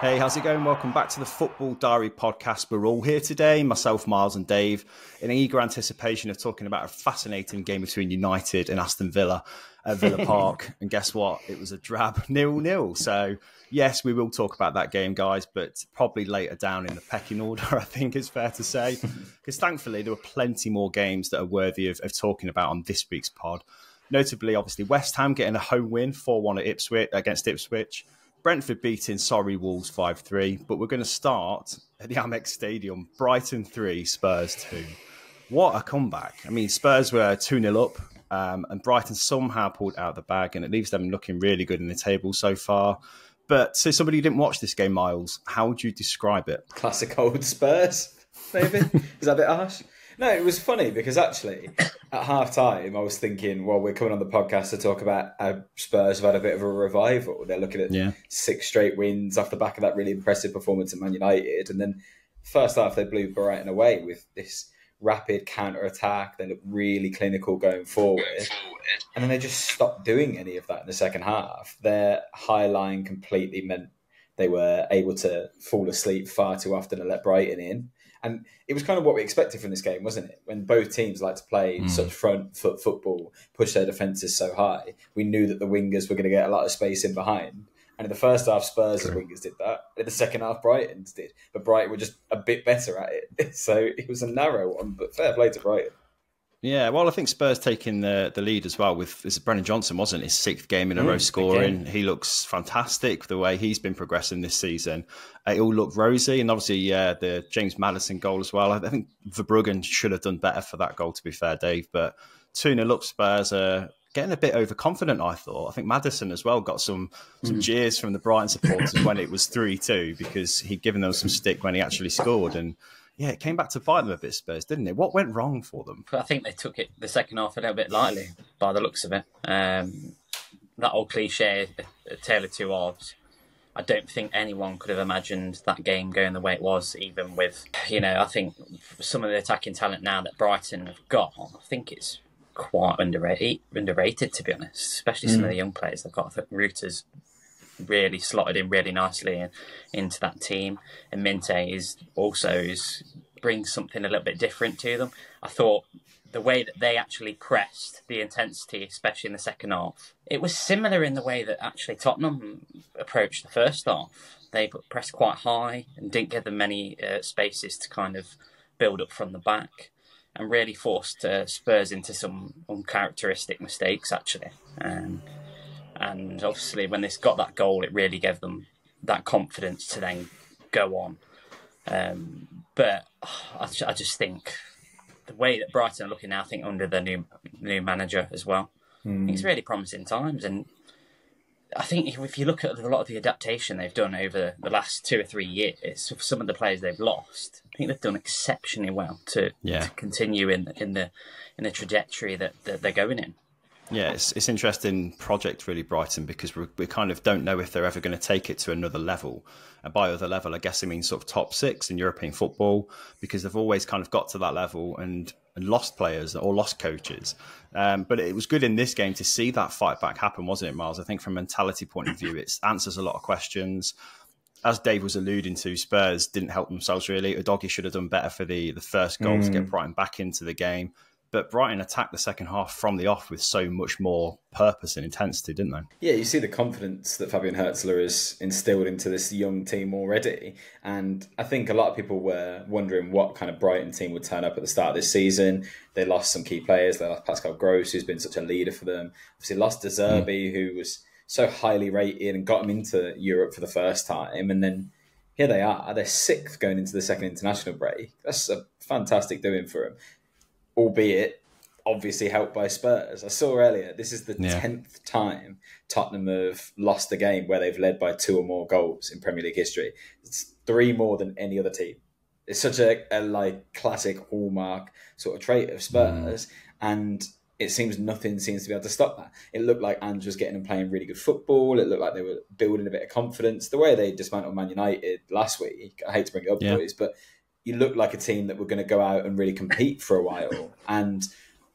Hey, how's it going? Welcome back to the Football Diary podcast. We're all here today, myself, Myles and Dave, in eager anticipation of talking about a fascinating game between United and Aston Villa at Villa Park. And guess what? It was a drab 0-0. So, yes, we will talk about that game, guys, but probably later down in the pecking order, I think it's fair to say. Because thankfully, there were plenty more games that are worthy of talking about on this week's pod. Notably, obviously, West Ham getting a home win, 4-1 at Ipswich against Ipswich. Brentford beating sorry Wolves 5-3, but we're going to start at the Amex Stadium. Brighton 3, Spurs 2. What a comeback. I mean, Spurs were 2-0 up, and Brighton somehow pulled out the bag, and it leaves them looking really good in the table so far. But so somebody who didn't watch this game, Myles, how would you describe it? Classic old Spurs, maybe? Is that a bit harsh? No, it was funny because actually at half-time I was thinking, well, we're coming on the podcast to talk about how Spurs have had a bit of a revival. They're looking at 6 straight wins off the back of that really impressive performance at Man United. And then first half they blew Brighton away with this rapid counter-attack. They looked really clinical going forward. And then they just stopped doing any of that in the second half. Their high line completely meant they were able to fall asleep far too often and let Brighton in. And it was kind of what we expected from this game, wasn't it? When both teams like to play such front foot football, push their defences so high, we knew that the wingers were going to get a lot of space in behind. And in the first half, Spurs' wingers did that. In the second half, Brighton's did. But Brighton were just a bit better at it. So it was a narrow one, but fair play to Brighton. Yeah, well, I think Spurs taking the lead as well with this Brennan Johnson, wasn't his 6th game in a row scoring. He looks fantastic the way he's been progressing this season. It all looked rosy, and obviously the James Maddison goal as well. I think Verbruggen should have done better for that goal, to be fair, Dave. But 2-0 up, Spurs are getting a bit overconfident, I thought. I think Maddison as well got some jeers from the Brighton supporters when it was 3-2 because he'd given them some stick when he actually scored. And yeah, it came back to bite them a bit, Spurs, didn't it? What went wrong for them? I think they took it the second half a little bit lightly by the looks of it. That old cliche, a tale of two halves. I don't think anyone could have imagined that game going the way it was, even with, I think some of the attacking talent now that Brighton have got, I think it's quite underrated to be honest, especially some of the young players they've got. I think Reuter's really slotted in really nicely into that team, and Minte brings something a little bit different to them. I thought the way that they actually pressed, the intensity, especially in the second half, it was similar in the way that actually Tottenham approached the first half. They pressed quite high and didn't give them many spaces to kind of build up from the back, and really forced Spurs into some uncharacteristic mistakes actually. And obviously, when they got that goal, it really gave them that confidence to then go on. But I just think the way that Brighton are looking now, I think under the new manager as well, I think it's really promising times. And I think if you look at a lot of the adaptation they've done over the last 2 or 3 years, for some of the players they've lost, I think they've done exceptionally well to continue in the trajectory that they're going in. Yeah, it's an interesting project, really, Brighton, because we kind of don't know if they're ever going to take it to another level. And by other level, I guess I mean sort of top 6 in European football, because they've always kind of got to that level and lost players or lost coaches. But it was good in this game to see that fight back happen, wasn't it, Myles? I think from a mentality point of view, it answers a lot of questions. As Dave was alluding to, Spurs didn't help themselves, really. Udogie should have done better for the first goal to get Brighton back into the game. But Brighton attacked the second half from the off with so much more purpose and intensity, didn't they? Yeah, you see the confidence that Fabian Herzler has instilled into this young team already. And I think a lot of people were wondering what kind of Brighton team would turn up at the start of this season. They lost some key players. They lost Pascal Gross, who's been such a leader for them. Obviously lost De Zerbi, who was so highly rated and got them into Europe for the first time. And then here they are. They're 6th going into the second international break. That's a fantastic doing for them. Albeit, obviously helped by Spurs. I saw earlier, this is the 10th time Tottenham have lost a game where they've led by 2 or more goals in Premier League history. It's 3 more than any other team. It's such a classic hallmark sort of trait of Spurs, and it seems nothing seems to be able to stop that. It looked like Ange was getting them playing really good football. It looked like they were building a bit of confidence. The way they dismantled Man United last week, I hate to bring it up, boys, but you look like a team that were going to go out and really compete for a while. And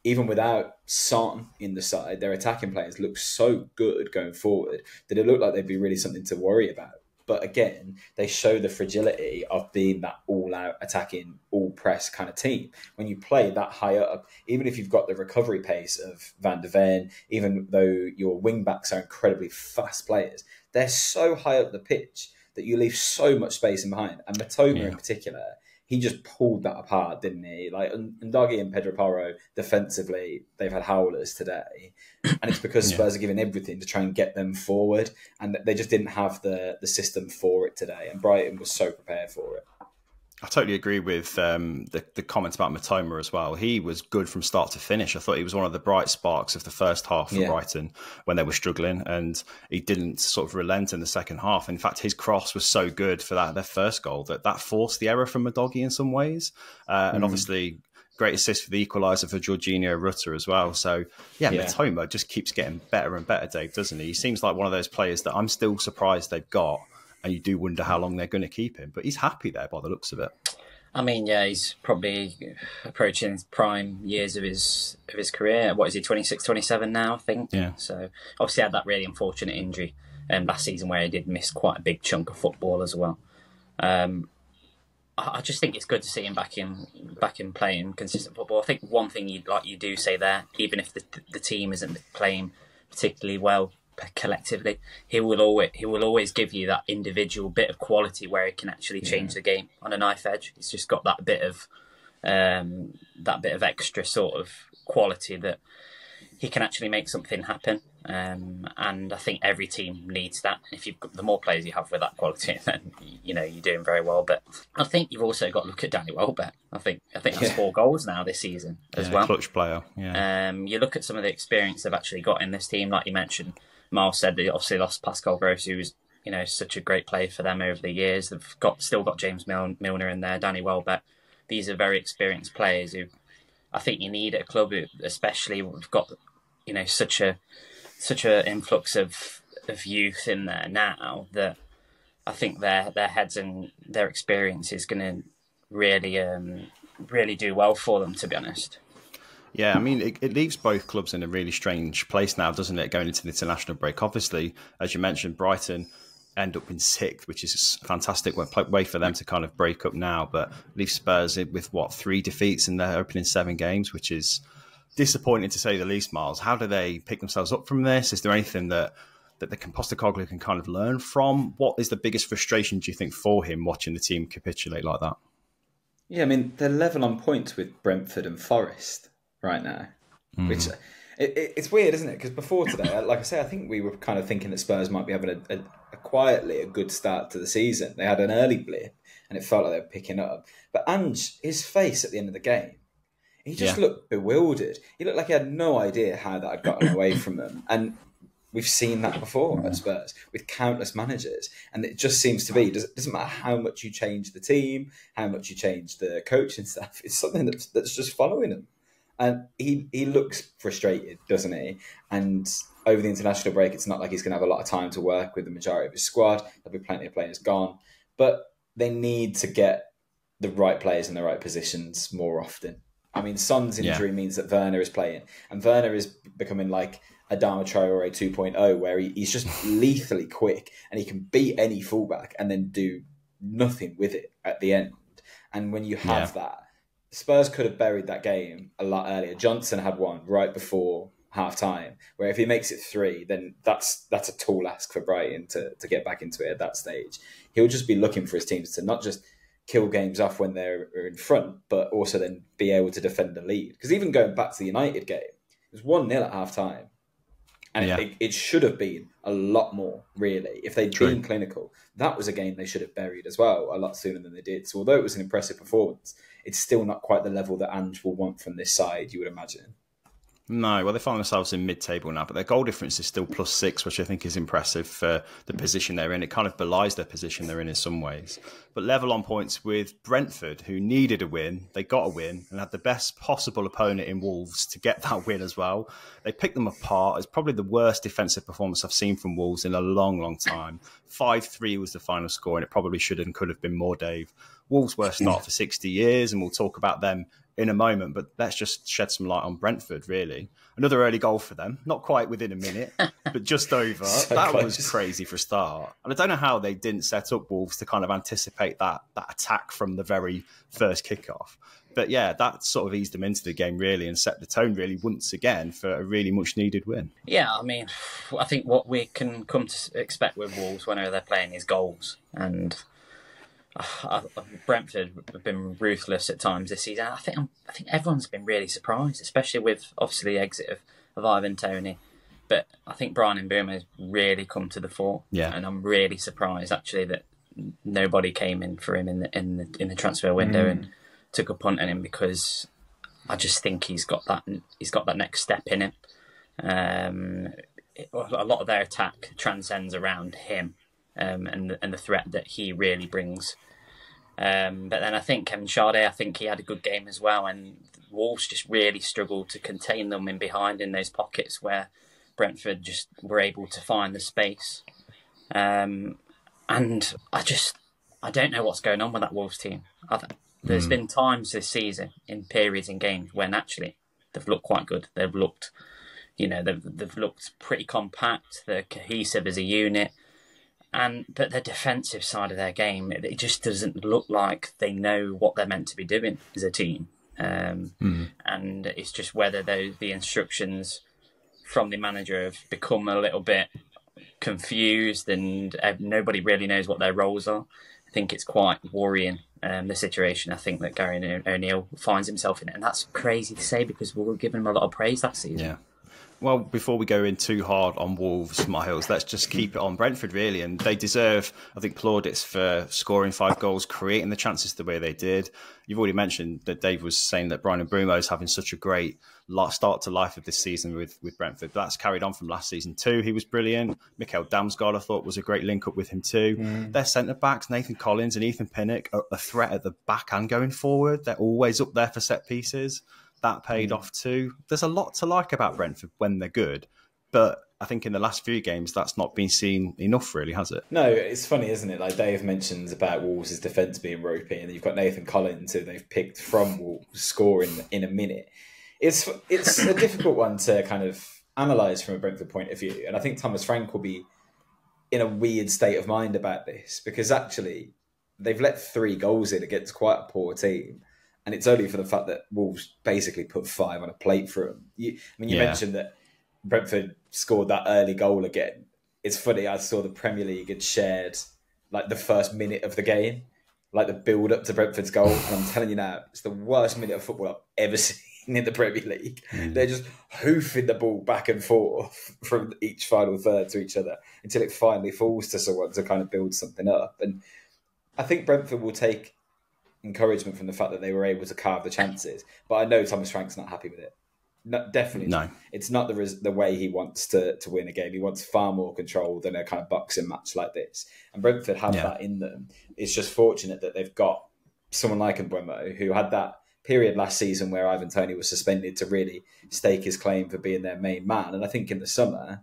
even without Son in the side, their attacking players look so good going forward that it looked like they'd be really something to worry about. But again, they show the fragility of being that all-out attacking, all-press kind of team. When you play that high up, even if you've got the recovery pace of Van de Ven, even though your wing-backs are incredibly fast players, they're so high up the pitch that you leave so much space in behind. And Mitoma in particular, he just pulled that apart, didn't he? Like Ndagi and Pedro Porro, defensively, they've had howlers today. And it's because Spurs are giving everything to try and get them forward. And they just didn't have the system for it today. And Brighton was so prepared for it. I totally agree with the comments about Mitoma as well. He was good from start to finish. I thought he was one of the bright sparks of the first half for Brighton when they were struggling, and he didn't sort of relent in the second half. In fact, his cross was so good for their first goal that forced the error from Udogie in some ways. And obviously, great assist for the equaliser for Jorginho Rutter as well. So, Mitoma just keeps getting better and better, Dave, doesn't he? He seems like one of those players that I'm still surprised they've got. And you do wonder how long they're going to keep him. But he's happy there by the looks of it. I mean, yeah, he's probably approaching his prime years of his career. What is he, 26, 27 now, I think? Yeah. So obviously had that really unfortunate injury last season where he did miss quite a big chunk of football as well. I just think it's good to see him back in playing consistent football. I think one thing you do say there, even if the team isn't playing particularly well collectively, he will always give you that individual bit of quality where he can actually change the game on a knife edge. He's just got that bit of extra sort of quality that he can actually make something happen. And I think every team needs that. If the more players you have with that quality, then you're doing very well. But I think you've also got to look at Danny Welbeck. I think that's 4 goals now this season as well. Clutch player. Yeah. You look at some of the experience they've actually got in this team, like you mentioned. Miles said they obviously lost Pascal Gross, who was such a great player for them over the years. They've still got James Milner in there, Danny Welbeck. These are very experienced players who I think you need at a club, especially we've got such a influx of youth in there now that I think their heads and their experience is going to really do well for them, to be honest. Yeah, I mean, it leaves both clubs in a really strange place now, doesn't it, going into the international break? Obviously, as you mentioned, Brighton end up in 6th, which is a fantastic way for them to kind of break up now, but leave Spurs with, 3 defeats in their opening 7 games, which is disappointing to say the least, Miles. How do they pick themselves up from this? Is there anything that the Postecoglou can kind of learn from? What is the biggest frustration, do you think, for him watching the team capitulate like that? Yeah, I mean, they're level on points with Brentford and Forest right now, which it's weird, isn't it? Because before today, like I say, I think we were kind of thinking that Spurs might be having a quietly a good start to the season. They had an early blip and it felt like they were picking up. But Ange, his face at the end of the game, he just looked bewildered. He looked like he had no idea how that had gotten away from them. And we've seen that before at Spurs with countless managers. And it just seems to be, it doesn't matter how much you change the team, how much you change the coaching staff, it's something that's just following them. And he looks frustrated, doesn't he? And over the international break, it's not like he's going to have a lot of time to work with the majority of his squad. There'll be plenty of players gone. But they need to get the right players in the right positions more often. I mean, Son's injury means that Werner is playing. And Werner is becoming like Adama Traore 2.0, where he's just lethally quick and he can beat any fullback and then do nothing with it at the end. And when you have that, Spurs could have buried that game a lot earlier. Johnson had one right before half-time, where if he makes it 3, then that's a tall ask for Brighton to get back into it at that stage. He'll just be looking for his teams to not just kill games off when they're in front, but also then be able to defend the lead. Because even going back to the United game, it was 1-0 at half-time. And it should have been a lot more, really. If they'd been clinical, that was a game they should have buried as well a lot sooner than they did. So although it was an impressive performance, it's still not quite the level that Ange will want from this side, you would imagine. No, well, they find themselves in mid-table now, but their goal difference is still +6, which I think is impressive for the position they're in. It kind of belies their position they're in some ways. But level on points with Brentford, who needed a win. They got a win and had the best possible opponent in Wolves to get that win as well. They picked them apart. It's probably the worst defensive performance I've seen from Wolves in a long, long time. 5-3 was the final score, and it probably should and could have been more, Dave. Wolves' worst start for 60 years, and we'll talk about them in a moment, but let's just shed some light on Brentford, really. Another early goal for them, not quite within a minute, but just over. So that close. Was crazy for a start. And I don't know how they didn't set up Wolves to kind of anticipate that attack from the very first kickoff. But yeah, that sort of eased them into the game, really, and set the tone, really, once again, for a really much-needed win. Yeah, I mean, I think what we can come to expect with Wolves whenever they're playing is goals. And Brentford have been ruthless at times this season. I think everyone's been really surprised, especially with, obviously, the exit of Ivan Toney. But I think Brian Mbeumo has really come to the fore. Yeah. And I'm really surprised, actually, that nobody came in for him in the transfer window and took a punt on him, because I just think he's got that next step in him. A lot of their attack transcends around him and the threat that he really brings. But then I think Kevin Sade, I think he had a good game as well, and Wolves just really struggled to contain them in behind in those pockets where Brentford just were able to find the space. And I don't know what's going on with that Wolves team. There's been times this season in periods in games when actually they've looked quite good. They've looked pretty compact. They're cohesive as a unit. But the defensive side of their game, it just doesn't look like they know what they're meant to be doing as a team. And it's just whether the instructions from the manager have become a little bit confused and nobody really knows what their roles are. I think it's quite worrying, the situation I think that Gary O'Neill finds himself in. And that's crazy to say because we were giving him a lot of praise last season. Yeah. Well, before we go in too hard on Wolves, Myles, let's just keep it on Brentford, really. And they deserve, I think, plaudits for scoring 5 goals, creating the chances the way they did. You've already mentioned that Dave was saying that Brian Mbeumo is having such a great start to life of this season with Brentford. But that's carried on from last season too. He was brilliant. Mikael Damsgaard, I thought, was a great link-up with him too. Their centre-backs, Nathan Collins and Ethan Pinnock, are a threat at the back and going forward. They're always up there for set pieces. That paid off too. There's a lot to like about Brentford when they're good, but I think in the last few games that's not been seen enough, really, has it? No, it's funny, isn't it? Like Dave mentions about Wolves' defence being ropey, and you've got Nathan Collins, who they've picked from Wolves, scoring in a minute. It's a difficult one to kind of analyse from a Brentford point of view, and I think Thomas Frank will be in a weird state of mind about this, because actually they've let 3 goals in against quite a poor team. And it's only for the fact that Wolves basically put 5 on a plate for them. You mentioned that Brentford scored that early goal again. It's funny, I saw the Premier League had shared like the first minute of the game, like the build-up to Brentford's goal. And I'm telling you now, it's the worst minute of football I've ever seen in the Premier League. They're just hoofing the ball back and forth from each final third to each other until it finally falls to someone to kind of build something up. And I think Brentford will take encouragement from the fact that they were able to carve the chances, but I know Thomas Frank's not happy with it. No, definitely no. It's not the way he wants to win a game. He wants far more control than a kind of boxing match like this, and Brentford have that in them. It's just fortunate that they've got someone like Mbeumo, who had that period last season where Ivan Toney was suspended, to really stake his claim for being their main man. And I think in the summer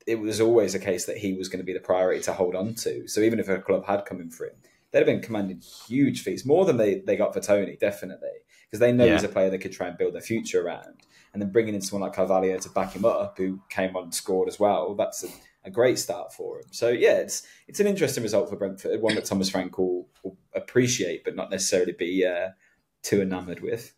it was always a case that he was going to be the priority to hold on to. So even if a club had come in for him, they'd have been commanding huge fees, more than they got for Toney, definitely, because they know he's a player they could try and build their future around. And then bringing in someone like Carvalho to back him up, who came on and scored as well, that's a great start for him. So yeah, it's an interesting result for Brentford, one that Thomas Frank will appreciate, but not necessarily be too enamoured with.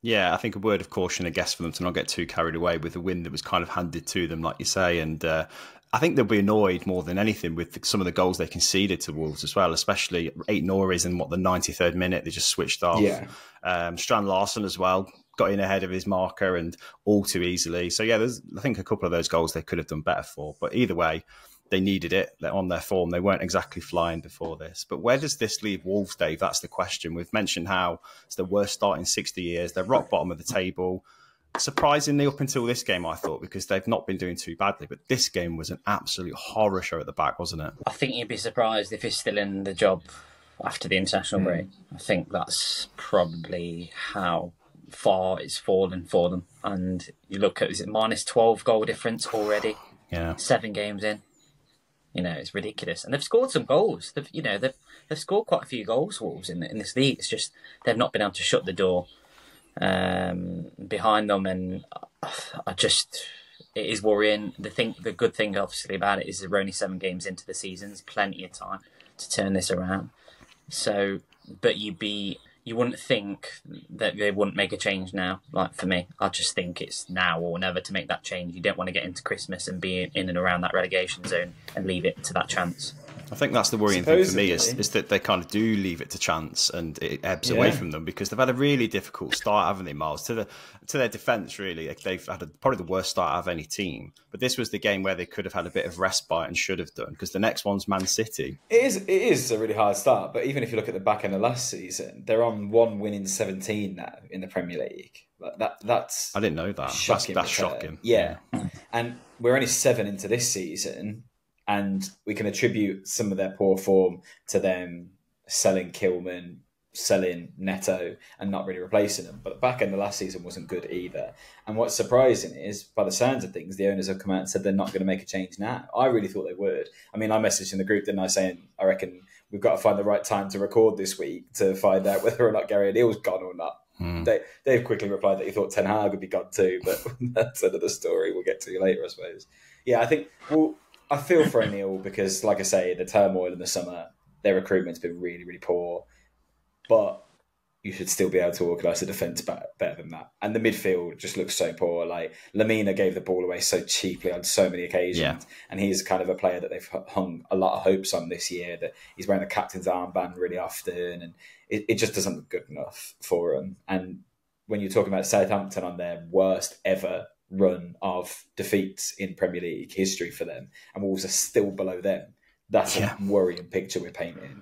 Yeah, I think a word of caution, I guess, for them to not get too carried away with a win that was kind of handed to them, like you say. And I think they'll be annoyed more than anything with some of the goals they conceded to Wolves as well, especially 8 Norris in the 93rd minute. They just switched off. Yeah. Strand Larson as well got in ahead of his marker and all too easily. So yeah, there's, I think, a couple of those goals they could have done better for. But either way, they needed it. They're on their form. They weren't exactly flying before this. But where does this leave Wolves, Dave? That's the question. We've mentioned how it's the worst start in 60 years. They're rock bottom of the table. Surprisingly, up until this game, I thought, because they've not been doing too badly. But this game was an absolute horror show at the back, wasn't it? I think you'd be surprised if he's still in the job after the international break. I think that's probably how far it's fallen for them. And you look at, is it minus 12 goal difference already? Yeah. 7 games in. You know, it's ridiculous. And they've scored some goals. They've scored quite a few goals, Wolves, in this league. It's just they've not been able to shut the door. behind them, and it is worrying. The good thing, obviously, about it is we're only 7 games into the season. There's plenty of time to turn this around. So, but you wouldn't think that they wouldn't make a change now. Like for me, I just think it's now or never to make that change. You don't want to get into Christmas and be in and around that relegation zone and leave it to that chance. I think that's the worrying thing for me is that they kind of do leave it to chance and it ebbs away from them because they've had a really difficult start, haven't they, Myles? To their defence, really, they've had probably the worst start out of any team. But this was the game where they could have had a bit of respite and should have done because the next one's Man City. It is a really hard start, but even if you look at the back end of last season, they're on 1 win in 17 now in the Premier League. That's I didn't know that. That's shocking. Yeah, and we're only 7 into this season. And we can attribute some of their poor form to them selling Kilman, selling Neto, and not really replacing them. But the back end of last season wasn't good either. And what's surprising is, by the sounds of things, the owners have come out and said they're not going to make a change now. I really thought they would. I mean, I messaged in the group, didn't I, saying, I reckon we've got to find the right time to record this week to find out whether or not Gary O'Neill's gone or not. Dave quickly replied that he thought Ten Hag would be gone too, but that's another story we'll get to later, I suppose. Yeah, I think... I feel for O'Neill because, like I say, the turmoil in the summer, their recruitment's been really, really poor. But you should still be able to organise a defence better than that. And the midfield just looks so poor. Like, Lamina gave the ball away so cheaply on so many occasions. Yeah. And he's kind of a player that they've hung a lot of hopes on this year, that he's wearing the captain's armband really often. And it just doesn't look good enough for him. And when you're talking about Southampton on their worst ever run of defeats in Premier League history for them, and Wolves are still below them. That's a worrying picture we're painting.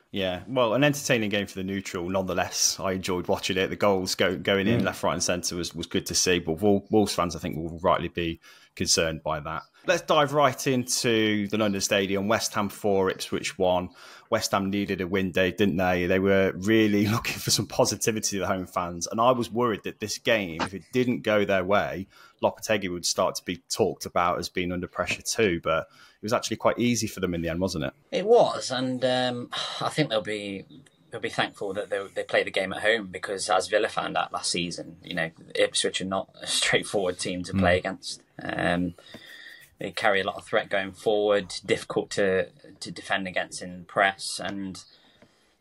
Yeah, well, an entertaining game for the neutral. Nonetheless, I enjoyed watching it. The goals going in left, right and centre was good to see. But Wolves fans, I think, will rightly be concerned by that. Let's dive right into the London Stadium. West Ham 4, Ipswich 1. West Ham needed a win day, didn't they? They were really looking for some positivity to the home fans. And I was worried that this game, if it didn't go their way, Lopetegui would start to be talked about as being under pressure too. But it was actually quite easy for them in the end, wasn't it? It was. And I think they'll be thankful that they played the game at home, because as Villa found out last season, Ipswich are not a straightforward team to play against. They carry a lot of threat going forward, difficult to defend against in press.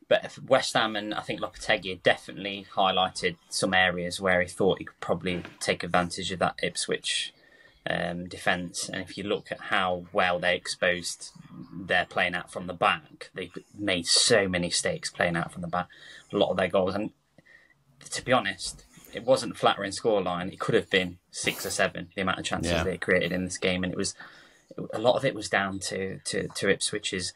But West Ham and I think Lopetegui definitely highlighted some areas where he thought he could probably take advantage of that Ipswich defence. And if you look at how well they exposed their playing out from the back, they made so many mistakes playing out from the back, a lot of their goals. And to be honest, it wasn't a flattering scoreline. It could have been 6 or 7, the amount of chances they created in this game. And a lot of it was down to Ipswich's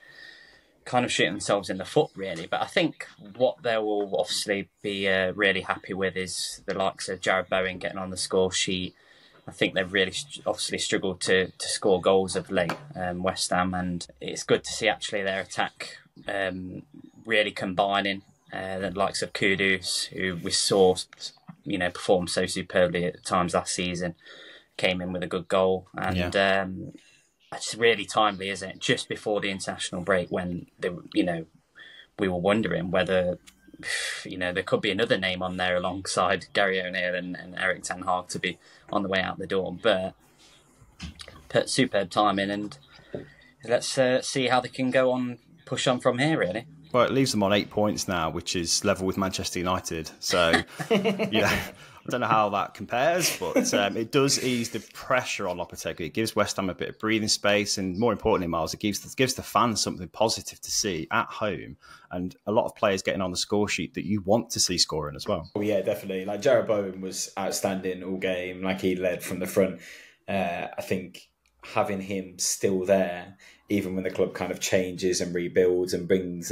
kind of shooting themselves in the foot, really. But I think what they will obviously be really happy with is the likes of Jared Bowen getting on the score sheet. I think they've really obviously struggled to score goals of late, West Ham, and it's good to see actually their attack really combining. The likes of Kudus, who we saw performed so superbly at times last season, came in with a good goal. And it's really timely, isn't it? Just before the international break, when we were wondering whether there could be another name on there alongside Gary O'Neill and Erik ten Hag to be on the way out the door. But superb timing, and let's see how they can go on, push on from here, really. Well, it leaves them on 8 points now, which is level with Manchester United. So, I don't know how that compares, but it does ease the pressure on Lopetegui. It gives West Ham a bit of breathing space, and more importantly, Myles, it gives the fans something positive to see at home, and a lot of players getting on the score sheet that you want to see scoring as well. Oh, yeah, definitely. Like, Jared Bowen was outstanding all game. Like, he led from the front. I think having him still there, even when the club kind of changes and rebuilds and bring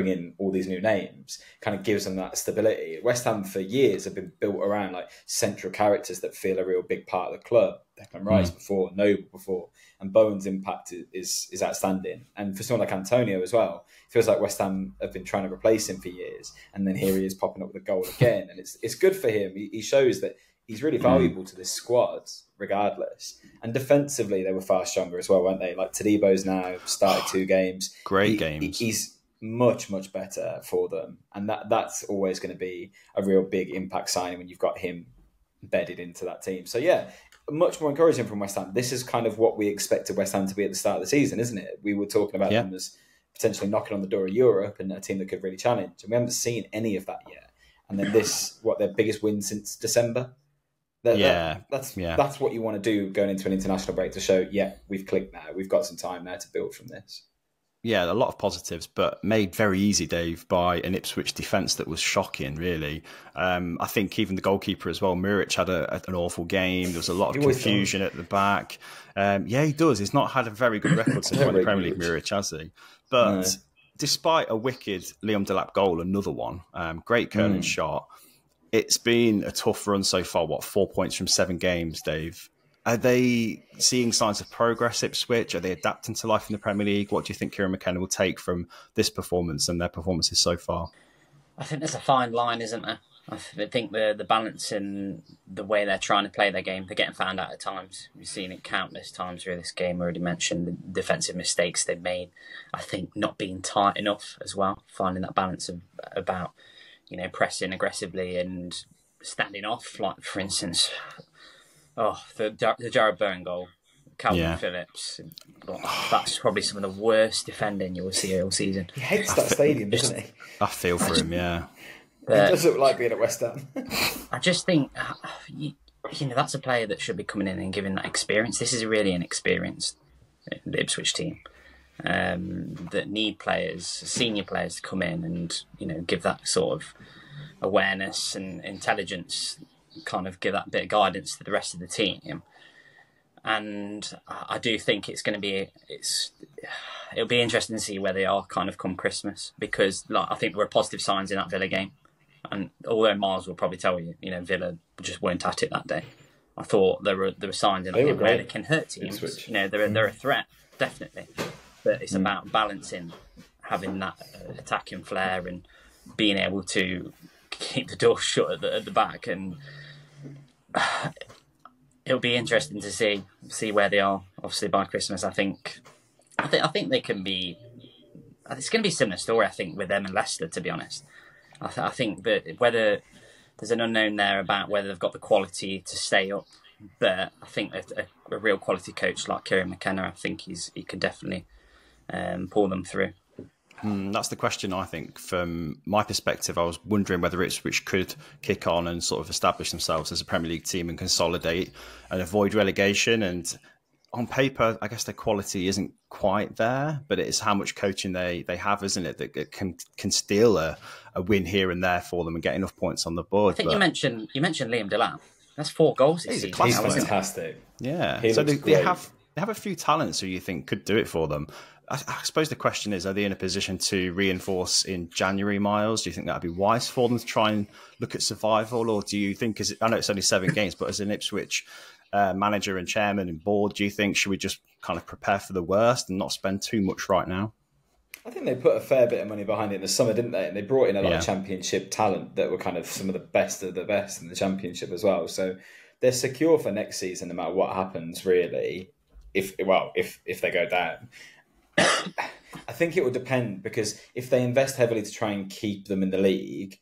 in all these new names, kind of gives them that stability. West Ham for years have been built around like central characters that feel a real big part of the club. Declan Rice before, Noble before, and Bowen's impact is outstanding. And for someone like Antonio as well, it feels like West Ham have been trying to replace him for years, and then here he is popping up with a goal again. And it's good for him. He shows that he's really valuable to this squad, regardless. And defensively, they were far stronger as well, weren't they? Like, Tadebo's now started 2 games. Great games. much, much better for them. And that's always going to be a real big impact signing when you've got him bedded into that team. So yeah, much more encouraging from West Ham. This is kind of what we expected West Ham to be at the start of the season, isn't it? We were talking about them as potentially knocking on the door of Europe and a team that could really challenge. And we haven't seen any of that yet. And then this, their biggest win since December? That's what you want to do going into an international break to show, we've clicked now. We've got some time now to build from this. Yeah, a lot of positives, but made very easy, Dave, by an Ipswich defence that was shocking, really. I think even the goalkeeper as well, Muric, had an awful game. There was a lot of confusion at the back. He does. He's not had a very good record since the Premier League, Muric, has he? But despite a wicked Liam Delap goal, another one, great curling shot, it's been a tough run so far. 4 points from 7 games, Dave? Are they seeing signs of progress, Ipswich? Are they adapting to life in the Premier League? What do you think Kieran McKenna will take from this performance and their performances so far? I think there's a fine line, isn't there? I think the balance in the way they're trying to play their game, they're getting found out at times. We've seen it countless times through this game. I already mentioned the defensive mistakes they've made. I think not being tight enough as well, finding that balance about pressing aggressively and standing off. Like, for instance... the Jared Bowen goal, Calvin Phillips. That's probably some of the worst defending you will see all season. He hates that stadium, doesn't he? I feel for him, yeah. It does look like being at West Ham. I just think, that's a player that should be coming in and giving that experience. This is really an experienced Ipswich team that need players, senior players, to come in and give that sort of awareness and intelligence, kind of give that bit of guidance to the rest of the team. And I do think it'll be interesting to see where they are kind of come Christmas, because I think there were positive signs in that Villa game. And although Myles will probably tell you, Villa just weren't at it that day. I thought there were signs in that game where they can hurt teams. They're a threat, definitely. But it's about balancing, having that attacking flair and being able to keep the door shut at the back. And it'll be interesting to see where they are. Obviously, by Christmas, I think they can be. It's going to be a similar story, I think, with them and Leicester. To be honest, I think that whether there's an unknown there about whether they've got the quality to stay up, but I think a real quality coach like Kieran McKenna, I think he can definitely pull them through. That's the question, I think. From my perspective, I was wondering whether Ipswich could kick on and sort of establish themselves as a Premier League team and consolidate and avoid relegation. And on paper, I guess their quality isn't quite there, but it's how much coaching they have, isn't it, that can steal a win here and there for them and get enough points on the board. I think you mentioned Liam Delap. That's 4 goals this season. He's fantastic. Yeah. So they have a few talents who you think could do it for them. I suppose the question is, are they in a position to reinforce in January, Myles? Do you think that would be wise for them to try and look at survival? Or do you think, I know it's only 7 games, but as an Ipswich manager and chairman and board, do you think should we just kind of prepare for the worst and not spend too much right now? I think they put a fair bit of money behind it in the summer, didn't they? And they brought in a lot of Championship talent that were kind of some of the best of the best in the Championship as well. So they're secure for next season, no matter what happens, really, if they go down. I think it would depend, because if they invest heavily to try and keep them in the league,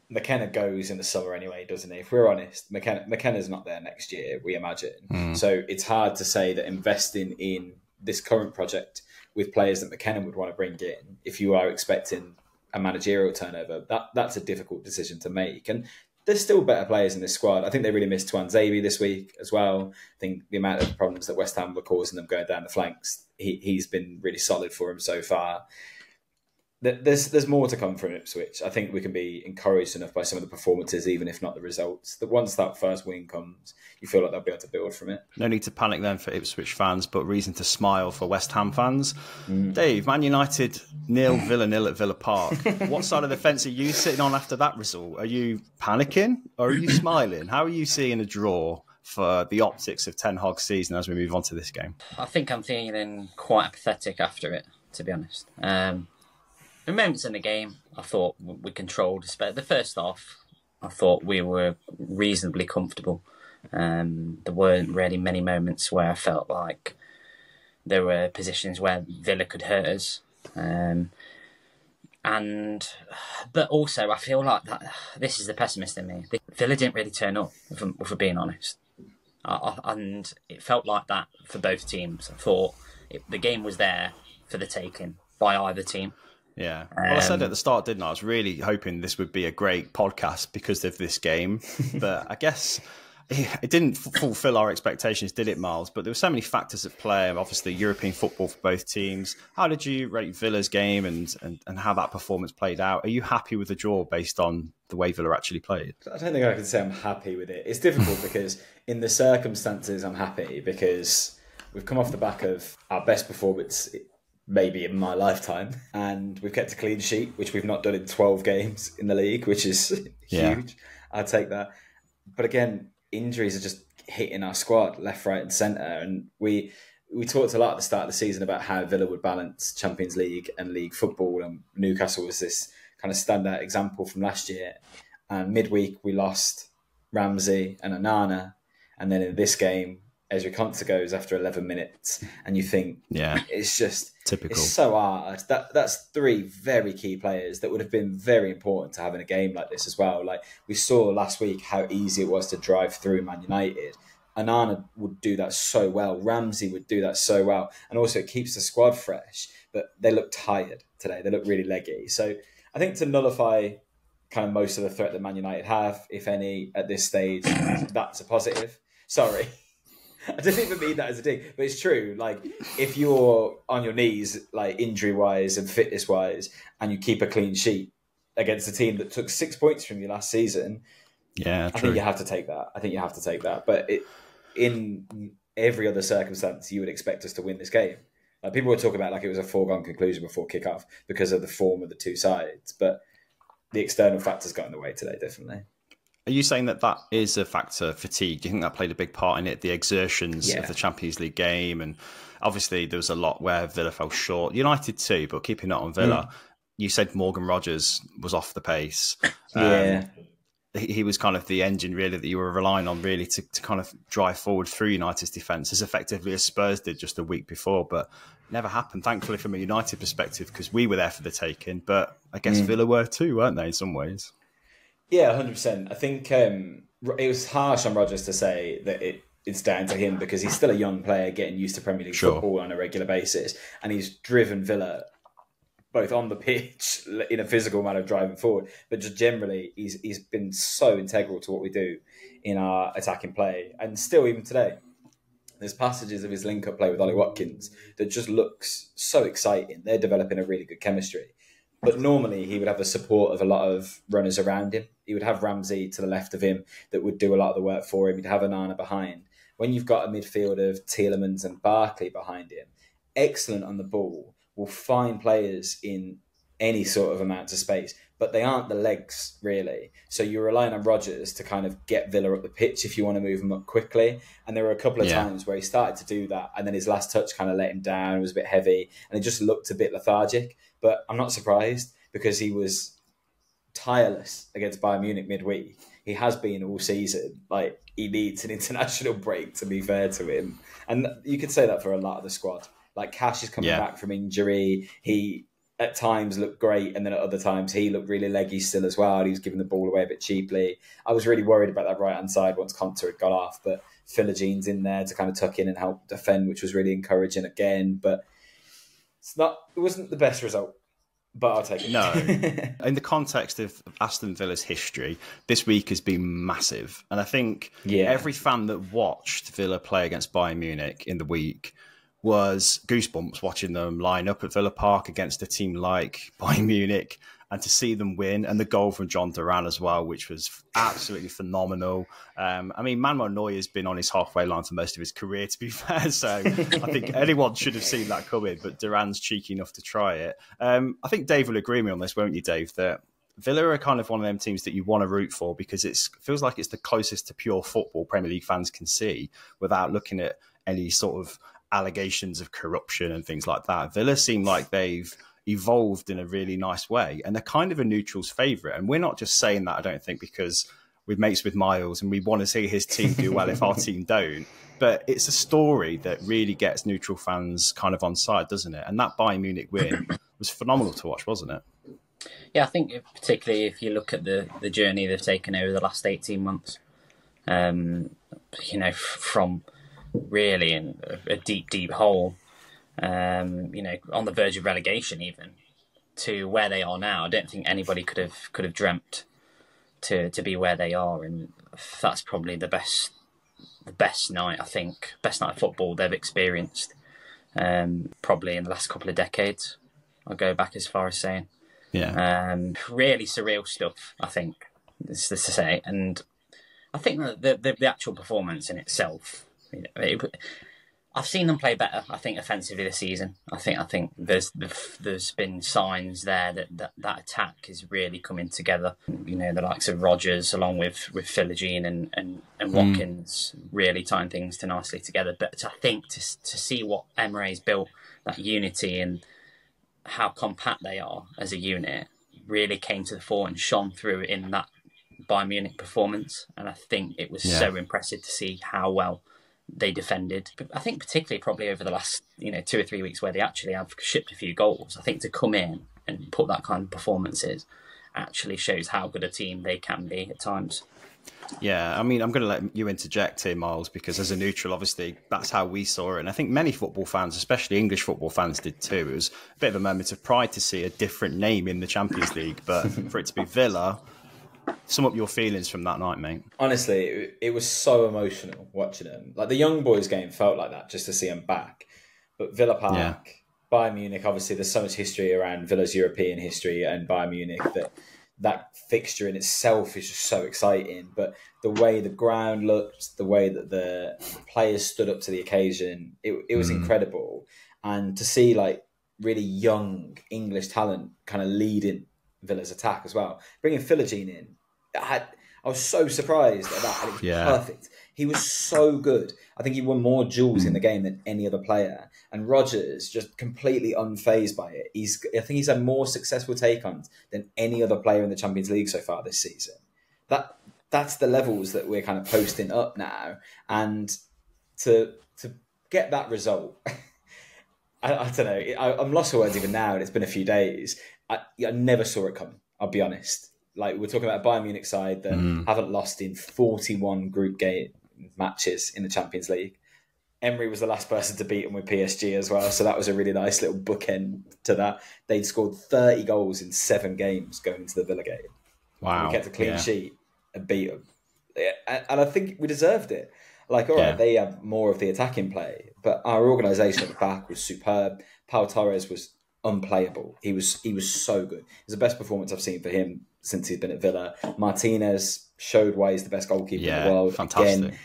McKenna goes in the summer anyway, doesn't he? If we're honest, McKenna's not there next year, we imagine. So it's hard to say that investing in this current project with players that McKenna would want to bring in, if you are expecting a managerial turnover, that's a difficult decision to make. And there's still better players in this squad. I think they really missed Tuanzebe this week as well. I think the amount of problems that West Ham were causing them going down the flanks, he's been really solid for him so far. There's more to come from Ipswich. I think we can be encouraged enough by some of the performances, even if not the results, that once that first win comes, you feel like they'll be able to build from it. No need to panic then for Ipswich fans, but reason to smile for West Ham fans. Dave, Man United 0, Villa 0 at Villa Park. What side of the fence are you sitting on after that result? Are you panicking or are you smiling? How are you seeing a draw for the optics of Ten Hag's season as we move on to this game? I think I'm feeling quite apathetic after it, to be honest. The moments in the game, I thought we controlled. The first half, I thought we were reasonably comfortable. There weren't really many moments where I felt like there were positions where Villa could hurt us. But also, I feel like that this is the pessimist in me. Villa didn't really turn up, if we're being honest. And it felt like that for both teams. I thought the game was there for the taking by either team. Yeah. Well, I said at the start, didn't I? I was really hoping this would be a great podcast because of this game. But I guess it didn't fulfill our expectations, did it, Myles? But there were so many factors at play. Obviously, European football for both teams. How did you rate Villa's game and how that performance played out? Are you happy with the draw based on the way Villa actually played? I don't think I can say I'm happy with it. It's difficult because in the circumstances, I'm happy because we've come off the back of our best performance maybe in my lifetime, and we've kept a clean sheet, which we've not done in 12 games in the league, which is huge. I'll take that. But again, injuries are just hitting our squad left, right and centre. And we talked a lot at the start of the season about how Villa would balance Champions League and league football, and Newcastle was this kind of standout example from last year. And midweek we lost Ramsey and Onana, and then in this game Ezri Konsa goes after 11 minutes, and you think, it's just typical. It's so hard. That's three very key players that would have been very important to have in a game like this as well. Like we saw last week how easy it was to drive through Man United. Onana would do that so well. Ramsey would do that so well, and also it keeps the squad fresh. But they look tired today. They look really leggy. So I think to nullify kind of most of the threat that Man United have, if any, at this stage, that's a positive. Sorry. I don't even mean that as a dig, but it's true. Like, if you're on your knees, like injury-wise and fitness-wise, and you keep a clean sheet against a team that took 6 points from you last season, I think you have to take that. But in every other circumstance, you would expect us to win this game. Like, people were talking about like it was a foregone conclusion before kick-off because of the form of the two sides, but the external factors got in the way today, definitely. Are you saying that is a factor, fatigue? Do you think that played a big part in it, the exertions of the Champions League game? And obviously there was a lot where Villa fell short. United too, but keeping it on Villa. You said Morgan Rogers was off the pace. He was kind of the engine really that you were relying on really to kind of drive forward through United's defence as effectively as Spurs did just a week before. But never happened, thankfully, from a United perspective, because we were there for the taking. But I guess Villa were too, weren't they, in some ways? Yeah, 100%. I think it was harsh on Rodgers to say that it's down to him because he's still a young player getting used to Premier League football on a regular basis. And he's driven Villa both on the pitch in a physical manner driving forward, but just generally he's been so integral to what we do in our attacking play. And still, even today, there's passages of his link-up play with Ollie Watkins that just looks so exciting. They're developing a really good chemistry. But normally he would have the support of a lot of runners around him. He would have Ramsey to the left of him that would do a lot of the work for him. He'd have Onana behind. When you've got a midfield of Tielemans and Barkley behind him, excellent on the ball, will find players in any sort of amount of space, but they aren't the legs, really. So you're relying on Rodgers to kind of get Villa up the pitch if you want to move them up quickly. And there were a couple of times where he started to do that, and then his last touch kind of let him down. It was a bit heavy, and it just looked a bit lethargic. But I'm not surprised because he was tireless against Bayern Munich midweek. He has been all season. Like, he needs an international break, to be fair to him. And you could say that for a lot of the squad. Like, Cash is coming back from injury. He, at times, looked great, and then at other times, he looked really leggy still as well. He was giving the ball away a bit cheaply. I was really worried about that right-hand side once Konsa had got off, but Philogene in there to kind of tuck in and help defend, which was really encouraging again. But it wasn't the best result, but I'll take it. No. In the context of Aston Villa's history, this week has been massive. And I think every fan that watched Villa play against Bayern Munich in the week was goosebumps watching them line up at Villa Park against a team like Bayern Munich, and to see them win, and the goal from John Duran as well, which was absolutely phenomenal. I mean, Manuel Neuer's been on his halfway line for most of his career, to be fair, so I think anyone should have seen that coming, but Duran's cheeky enough to try it. I think Dave will agree with me on this, won't you, Dave, that Villa are kind of one of them teams that you want to root for because it feels like it's the closest to pure football Premier League fans can see without looking at any sort of allegations of corruption and things like that. Villa seem like they've evolved in a really nice way, and they're kind of a neutral's favourite. And we're not just saying that, I don't think, because we're mates with Myles and we want to see his team do well if our team don't. But it's a story that really gets neutral fans kind of on side, doesn't it? And that Bayern Munich win was phenomenal to watch, wasn't it? Yeah, I think particularly if you look at the journey they've taken over the last 18 months, from really in a deep, deep hole, on the verge of relegation even, to where they are now. I don't think anybody could have dreamt to be where they are, and that's probably the best night, I think, best night of football they've experienced, probably in the last couple of decades. I'll go back as far as saying. Yeah. Really surreal stuff, I think, is to say. And I think that the actual performance in itself, I've seen them play better, I think, offensively this season. I think there's been signs there that attack is really coming together. The likes of Rodgers, along with Philogene and Watkins, really tying things nicely together. But I think to see what Emery's built, that unity and how compact they are as a unit, really came to the fore and shone through in that Bayern Munich performance. And I think it was so impressive to see how well they defended. I think particularly probably over the last 2 or 3 weeks, where they actually have shipped a few goals. I think to come in and put that kind of performances actually shows how good a team they can be at times. Yeah, I mean, I'm going to let you interject here, Myles, because as a neutral, obviously, that's how we saw it. And I think many football fans, especially English football fans, did too. It was a bit of a moment of pride to see a different name in the Champions League. But for it to be Villa, sum up your feelings from that night, mate. Honestly, it was so emotional watching them. Like, the young boys game felt like that, just to see them back. But Villa Park, Bayern Munich, obviously, there's so much history around Villa's European history and Bayern Munich that fixture in itself is just so exciting. But the way the ground looked, the way that the players stood up to the occasion, it was incredible. And to see like really young English talent kind of leading Villa's attack as well, bringing Philogene in, I was so surprised at that. And it was perfect. He was so good. I think he won more duels in the game than any other player. And Rodgers, just completely unfazed by it. I think he's had more successful take-ons than any other player in the Champions League so far this season. That's the levels that we're kind of posting up now. And to get that result, I don't know. I'm lost for words even now, and it's been a few days. I never saw it coming, I'll be honest. Like, we're talking about a Bayern Munich side that haven't lost in 41 group game matches in the Champions League. Emery was the last person to beat them with PSG as well, so that was a really nice little bookend to that. They'd scored 30 goals in 7 games going into the Villa game. Wow. We kept a clean sheet and beat them. And I think we deserved it. Like, all right, they have more of the attacking play, but our organisation at the back was superb. Pau Torres was unplayable. He was so good. It was the best performance I've seen for him since he's been at Villa. Martinez showed why he's the best goalkeeper in the world. Fantastic. Again.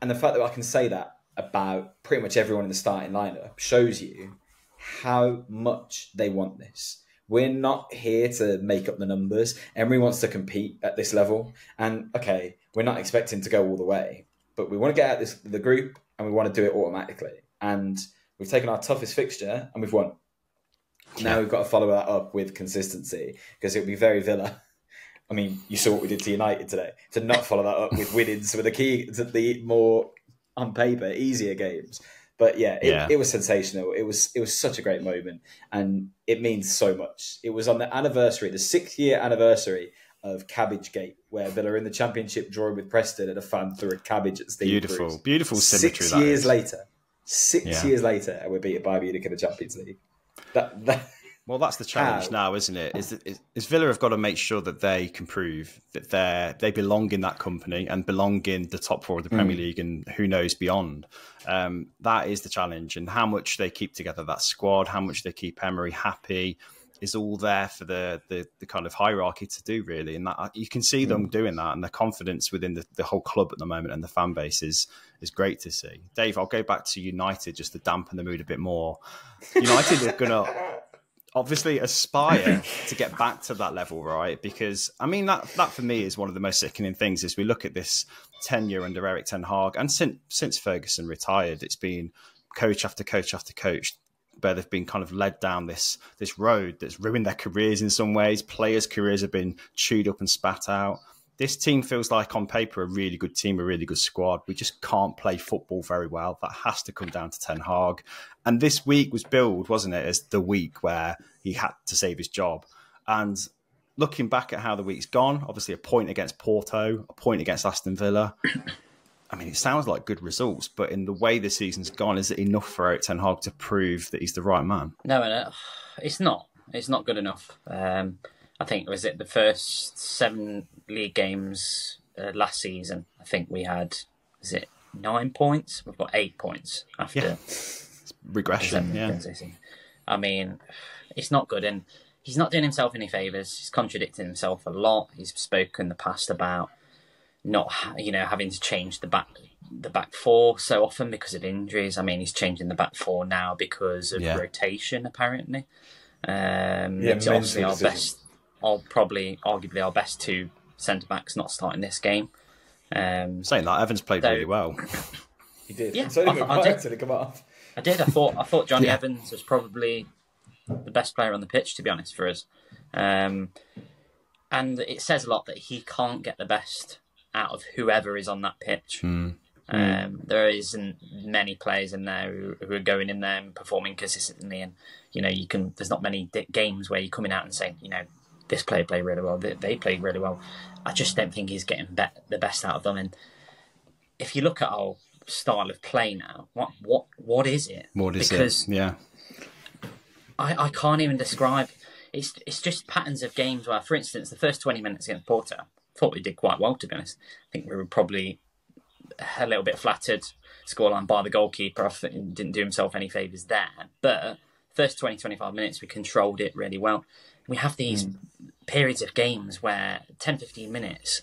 And the fact that I can say that about pretty much everyone in the starting lineup shows you how much they want this. We're not here to make up the numbers. Emery wants to compete at this level. And, okay, we're not expecting to go all the way, but we want to get out the group and we want to do it automatically. And we've taken our toughest fixture and we've won. Now we've got to follow that up with consistency, because it'll be very Villa. I mean, you saw what we did to United today. To not follow that up with winnings with the more, on paper, easier games. But it was sensational. It was such a great moment, and it means so much. It was on the anniversary, the 6-year anniversary of Cabbage Gate, where Villa are in the Championship drawing with Preston and a fan threw a cabbage at Steve Bruce. Beautiful symmetry. 6 years later. 6 years later, and we're beaten by Munich in the Champions League. Well, that's the challenge now, isn't it? Is Villa have got to make sure that they can prove that they belong in that company and belong in the top 4 of the Premier League, and who knows beyond. That is the challenge, and how much they keep together that squad, how much they keep Emery happy, is all there for the kind of hierarchy to do, really. And that you can see them doing that, and the confidence within the whole club at the moment and the fan base is great to see. Dave, I'll go back to United just to dampen the mood a bit more. United are going to obviously aspire to get back to that level, right? Because, I mean, that for me is one of the most sickening things as we look at this tenure under Erik ten Hag. And since Ferguson retired, it's been coach after coach after coach, where they've been kind of led down this road that's ruined their careers in some ways. Players' careers have been chewed up and spat out. This team feels like, on paper, a really good team, a really good squad. We just can't play football very well. That has to come down to Ten Hag. And this week was billed, wasn't it, as the week where he had to save his job. And looking back at how the week's gone, obviously a point against Porto, a point against Aston Villa. I mean, it sounds like good results, but in the way the season's gone, is it enough for Erik ten Hag to prove that he's the right man? No, it's not. It's not good enough. I think, was it the first 7 league games last season? I think we had, is it 9 points? We've got 8 points after. Yeah. It's regression, yeah. I mean, it's not good, and he's not doing himself any favours. He's contradicting himself a lot. He's spoken in the past about not, having to change the back four so often because of injuries. I mean, he's changing the back four now because of rotation, apparently. It's obviously our best, arguably our best 2 centre backs not starting this game. Saying that, Evans played really well. He did. Yeah, I did. Come off. I did. I thought Johnny Evans was probably the best player on the pitch, to be honest, for us. And it says a lot that he can't get the best out of whoever is on that pitch. There isn't many players in there who are going in there and performing consistently, and there's not many games where you're coming out and saying, this player played really well, they played really well. I just don't think he's getting the best out of them. And if you look at our style of play now, what is it? Because yeah, I can't even describe. It's just patterns of games where, for instance, the first 20 minutes against Porto, I thought we did quite well, to be honest. I think we were probably a little bit flattered scoreline by the goalkeeper. I think didn't do himself any favours there. But first 20, 25 minutes, we controlled it really well. We have these periods of games where 10, 15 minutes,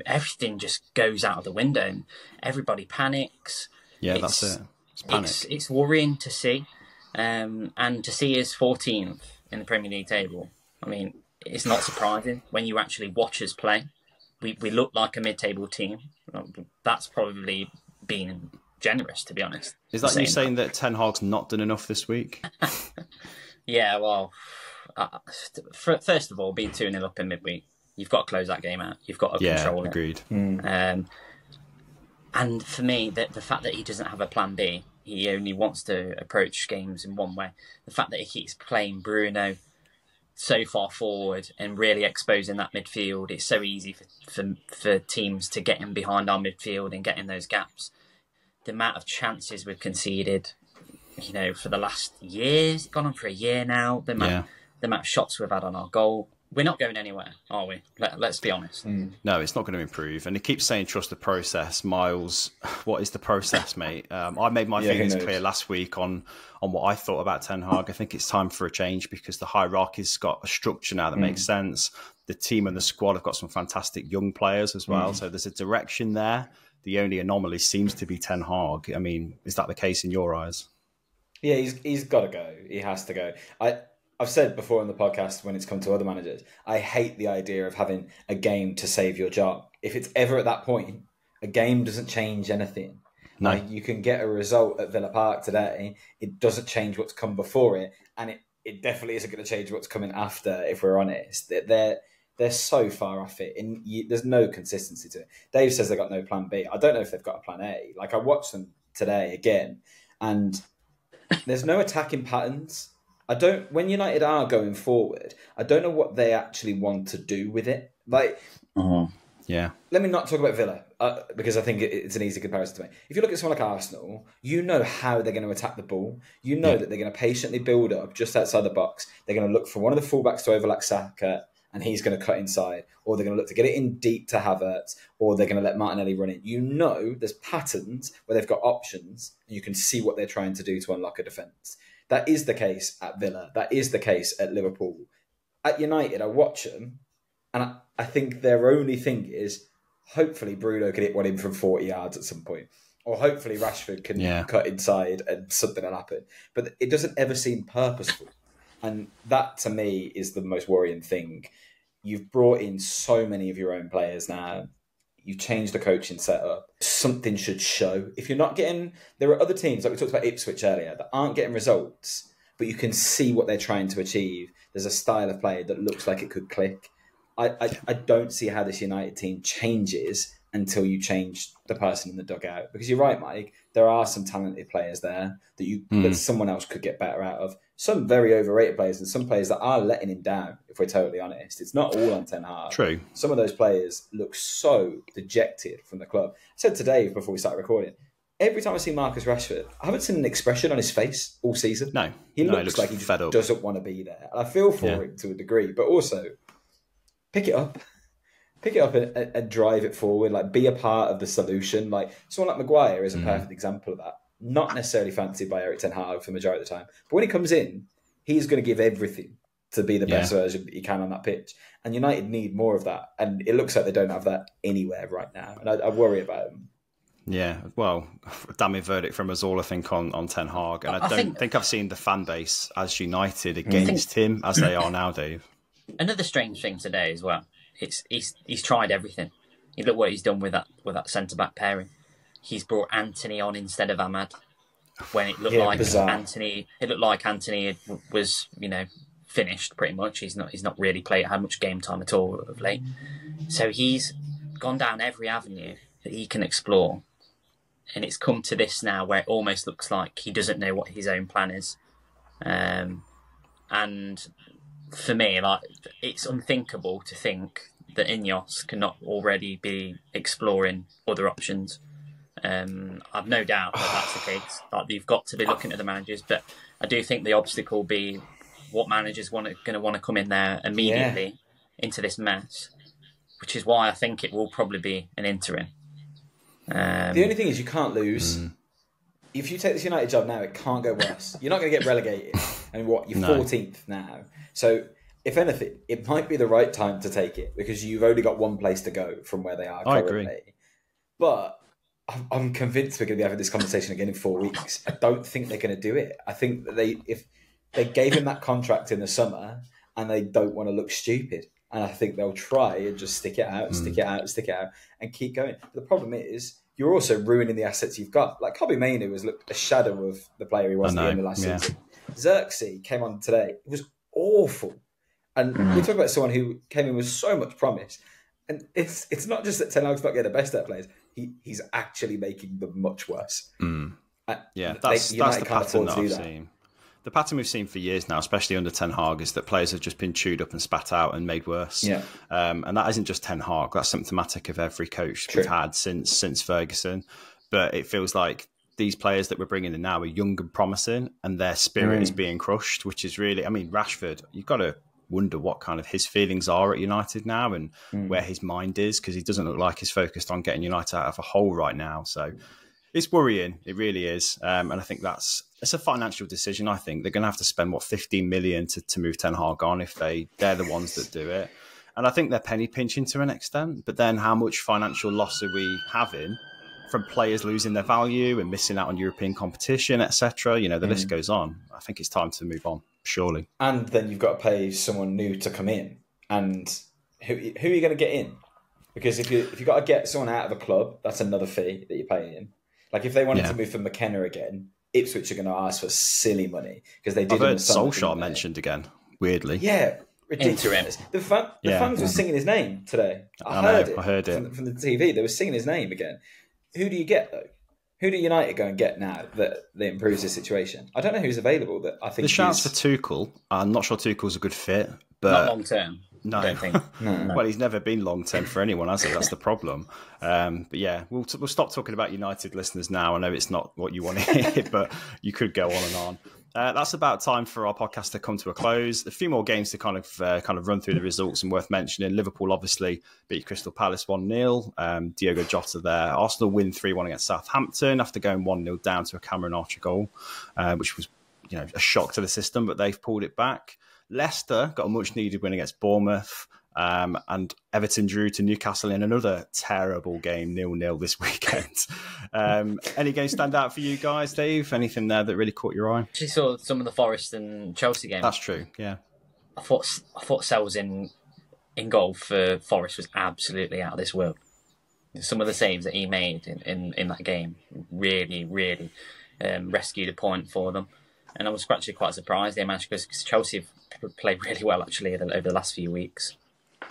everything just goes out of the window and everybody panics. Yeah, that's it. It's panic. It's worrying to see. And to see us 14th in the Premier League table, I mean, it's not surprising when you actually watch us play. We look like a mid-table team. That's probably being generous, to be honest. Is that you saying that Ten Hag's not done enough this week? Yeah, well, first of all, being 2-0 up in midweek, you've got to close that game out. You've got to control it. Agreed. And for me, the fact that he doesn't have a plan B, he only wants to approach games in one way. The fact that he keeps playing Bruno so far forward and really exposing that midfield, it's so easy for teams to get in behind our midfield and get in those gaps. The amount of chances we've conceded, for the last years, gone on for a year now, the amount of shots we've had on our goal. We're not going anywhere, are we? Let's be honest. No, it's not going to improve. And he keeps saying trust the process. Miles, what is the process, mate? I made my feelings clear last week on what I thought about Ten Hag. I think it's time for a change because the hierarchy's got a structure now that makes sense. The team and the squad have got some fantastic young players as well. So there's a direction there. The only anomaly seems to be Ten Hag. I mean, is that the case in your eyes? Yeah, he's got to go. He has to go. I've said before in the podcast when it's come to other managers, I hate the idea of having a game to save your job. If it's ever at that point, a game doesn't change anything. No. Like, you can get a result at Villa Park today. It doesn't change what's come before it. And it definitely isn't going to change what's coming after, if we're honest. They're so far off it. And there's no consistency to it. Dave says they've got no plan B. I don't know if they've got a plan A. Like, I watched them today again, and there's no attacking patterns. When United are going forward, I don't know what they actually want to do with it. Like, yeah. Let me not talk about Villa because I think it's an easy comparison to make. If you look at someone like Arsenal, you know how they're going to attack the ball. You know that they're going to patiently build up just outside the box. They're going to look for one of the fullbacks to overlap Saka, and he's going to cut inside, or they're going to look to get it in deep to Havertz, or they're going to let Martinelli run in. You know, there's patterns where they've got options, and you can see what they're trying to do to unlock a defence. That is the case at Villa. That is the case at Liverpool. At United, I watch them, and I think their only thing is hopefully Bruno can hit one in from 40 yards at some point, or hopefully Rashford can cut inside and something will happen. But it doesn't ever seem purposeful. And that, to me, is the most worrying thing. You've brought in so many of your own players now. You've changed the coaching setup. Something should show. If you're not getting... There are other teams, like we talked about Ipswich earlier, that aren't getting results, but you can see what they're trying to achieve. There's a style of play that looks like it could click. I don't see how this United team changes until you change the person in the dugout. Because you're right, Mike, there are some talented players there that someone else could get better out of. Some very overrated players and some players that are letting him down, if we're totally honest. It's not all on Ten Hag. True. Some of those players look so dejected from the club. I said to Dave before we started recording, every time I see Marcus Rashford, I haven't seen an expression on his face all season. No. He looks like he fed up. doesn't want to be there. And I feel for him to a degree, but also pick it up. Pick it up and drive it forward. Like, be a part of the solution. Like, someone like Maguire is a perfect example of that. Not necessarily fancied by Erik Ten Hag for the majority of the time. But when he comes in, he's going to give everything to be the best version that he can on that pitch. And United need more of that. And it looks like they don't have that anywhere right now. And I worry about them. Yeah, well, damning verdict from us all, I think, on Ten Hag. And I don't think I've seen the fan base as united against him as they are now, Dave. Another strange thing today as well. He's tried everything. You look what he's done with that centre back pairing. He's brought Anthony on instead of Ahmad when it looked like bizarre. Anthony was finished pretty much. He's not really had much game time at all of late. So he's gone down every avenue that he can explore, and it's come to this now where it almost looks like he doesn't know what his own plan is. And for me, it's unthinkable to think that Ineos cannot already be exploring other options. I've no doubt that that's the case. You've got to be looking at the managers, but I do think the obstacle will be what managers going to want to come in there immediately into this mess, which is why I think it will probably be an interim. The only thing is you can't lose. If you take this United job now, it can't go worse. You're not going to get relegated. And you're 14th now. So, if anything, it might be the right time to take it because you've only got one place to go from where they are currently. I agree. But I'm convinced we're going to be having this conversation again in 4 weeks. I don't think they're going to do it. I think that if they gave him that contract in the summer and they don't want to look stupid, and I think they'll try and just stick it out, and keep going. But the problem is, you're also ruining the assets you've got. Like Kobbie Mainoo has looked a shadow of the player he was at the end of last season. Xerxes came on today. It was awful. And we talk about someone who came in with so much promise. And it's not just that Ten Hag's not getting the best out of players. He's actually making them much worse. That's the pattern that I've seen. The pattern we've seen for years now, especially under Ten Hag, is that players have just been chewed up and spat out and made worse. Yeah. And that isn't just Ten Hag. That's symptomatic of every coach we've had since Ferguson. But it feels like these players that we're bringing in now are young and promising, and their spirit is being crushed, which is really, Rashford, you've got to wonder what kind of his feelings are at United now and where his mind is, because he doesn't look like he's focused on getting United out of a hole right now. So it's worrying. It really is. And I think it's a financial decision. I think they're going to have to spend 15 million to move Ten Hag on if they're the ones that do it. And I think they're penny pinching to an extent, but then how much financial loss are we having from players losing their value and missing out on European competition, etc.? The list goes on. I think it's time to move on, surely. And then you've got to pay someone new to come in. And who are you going to get in? Because if you've got to get someone out of a club, that's another fee that you're paying. Like if they wanted to move for McKenna again, Ipswich are going to ask for silly money because they did. I've heard Solskjaer mentioned again, weirdly. Yeah, ridiculous. The fans were singing his name today. I heard it from the TV. They were singing his name again. Who do you get though? Who do United go and get now that improves the situation? I don't know who's available. That I think the chance for Tuchel. I'm not sure Tuchel's a good fit, but not long term. No, I don't think. No. Well, he's never been long term for anyone, has he? That's the problem. But yeah, we'll stop talking about United, listeners. Now I know it's not what you want to hear, but you could go on and on. That's about time for our podcast to come to a close. A few more games to kind of run through the results and worth mentioning. Liverpool obviously beat Crystal Palace 1-0. Diogo Jota there. Arsenal win 3-1 against Southampton after going 1-0 down to a Cameron Archer goal, which was a shock to the system, but they've pulled it back. Leicester got a much needed win against Bournemouth. And Everton drew to Newcastle in another terrible game, 0-0 this weekend. Any games stand out for you guys, Dave? Anything there that really caught your eye? Actually saw some of the Forest and Chelsea games. That's true, yeah. I thought Sells in goal for Forest was absolutely out of this world. Some of the saves that he made in that game really, really rescued a point for them. And I was actually quite surprised they managed, because Chelsea have played really well actually over the last few weeks.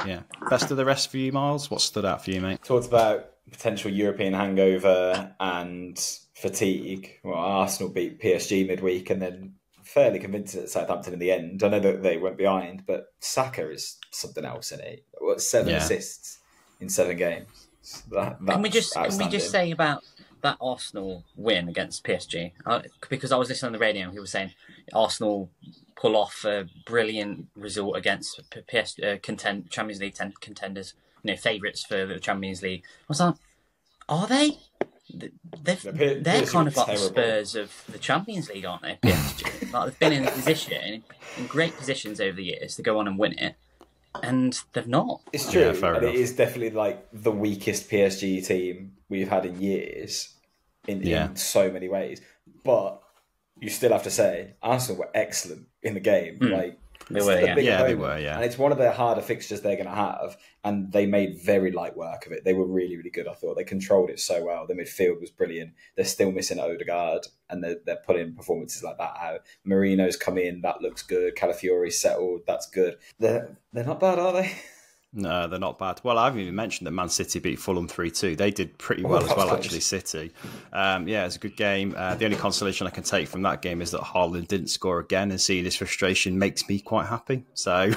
Yeah. Best of the rest for you, Myles? What stood out for you, mate? Talked about potential European hangover and fatigue. Well, Arsenal beat PSG midweek and then fairly convincing at Southampton in the end. I know that they went behind, but Saka is something else, isn't he? What, 7 assists in 7 games? Can we just say about that Arsenal win against PSG? Because I was listening on the radio and he was saying Arsenal pull off a brilliant result against Champions League contenders, favourites for the Champions League. I was like, are they? They're kind of like the Spurs of the Champions League, aren't they? PSG. Like, they've been in a position, in great positions over the years to go on and win it, and they've not. It's true, and it is definitely like the weakest PSG team we've had in years, in so many ways. But you still have to say Arsenal were excellent in the game. Like they were, they were, and it's one of the harder fixtures they're going to have, and they made very light work of it. They were really, really good. I thought they controlled it so well. The midfield was brilliant. They're still missing Odegaard, and they're putting performances like that out. Marino's come in, that looks good. Calafiori's settled, that's good. They're not bad, are they? No, they're not bad. Well, I haven't even mentioned that Man City beat Fulham 3-2. They did pretty well as well, actually, City. It's a good game. The only consolation I can take from that game is that Haaland didn't score again, and seeing his frustration makes me quite happy. So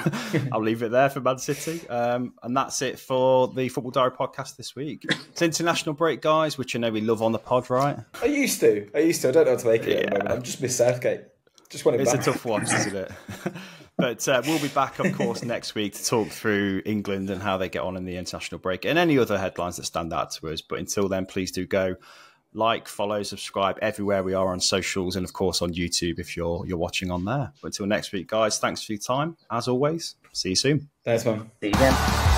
I'll leave it there for Man City. And that's it for the Football Diary podcast this week. It's international break, guys, which I know we love on the pod, right? I used to. I don't know how to make it at the moment. I'm just Miss Southgate. Just want it back. It's a tough one, isn't it? But we'll be back, of course, next week to talk through England and how they get on in the international break and any other headlines that stand out to us. But until then, please do go like, follow, subscribe everywhere we are on socials and, of course, on YouTube if you're watching on there. But until next week, guys, thanks for your time. As always, see you soon. Thanks, man. See you again.